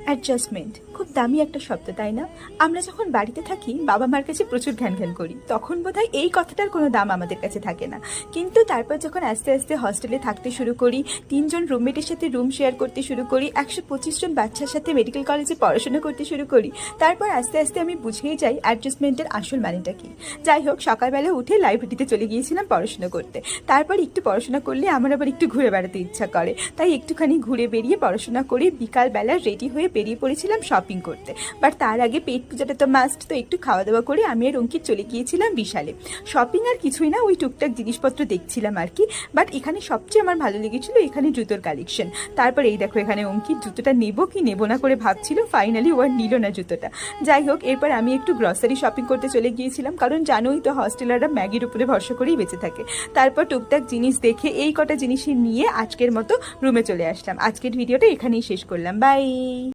Adjustment খুব দামি একটা শব্দ, তাই না? আমরা যখন বাড়িতে থাকি বাবা মার কাছে প্রচুর ঘ্যান ঘ্যান করি, তখন বোধহয় এই কথাটার কোনো দাম আমাদের কাছে থাকে না। কিন্তু তারপর যখন আস্তে আস্তে হস্টেলে থাকতে শুরু করি, 3জন রুমমেটের সাথে রুম শেয়ার করতে শুরু করি, 125 জন বাচ্চার সাথে মেডিকেল কলেজে পড়াশোনা করতে শুরু করি, তারপর আস্তে আস্তে আমি বুঝেই যাই অ্যাডজাস্টমেন্টের আসল মানেটা কি। যাই হোক, সকালবেলা উঠে লাইব্রেরিতে চলে গিয়েছিলাম পড়াশোনা করতে। তারপর একটু পড়াশোনা করলে আমার আবার একটু ঘুরে বেড়াতে ইচ্ছা করে, তাই একটুখানি ঘুরে বেরিয়ে পড়াশোনা করে বিকালবেলা রেডি হয়ে বেরিয়ে পড়েছিলাম শপিং করতে। বাট তার আগে পেট পূজাটা তো মাস্ট, তো একটু খাওয়া দাওয়া করে আমি আর অঙ্কিত চলে গিয়েছিলাম বিশালে। শপিং আর কিছুই না, ওই টুকটাক জিনিসপত্র দেখছিলাম আর কি। বাট এখানে সবচেয়ে আমার ভালো লেগেছিল এখানে জুতোর কালেকশন। তারপর এই দেখো, এখানে অঙ্কিত জুতোটা নেবো কি নেবো না করে ভাবছিল, ফাইনালি ও আর নিল না জুতোটা। যাই হোক, এরপর আমি একটু গ্রসারি শপিং করতে চলে গিয়েছিলাম, কারণ জানোই তো হস্টেলাররা ম্যাগির উপরে ভরসা করেই বেঁচে থাকে। তারপর টুকটাক জিনিস দেখে এই কটা জিনিসই নিয়ে আজকের মতো রুমে চলে আসলাম। আজকের ভিডিওটা এখানেই শেষ করলাম, বাই।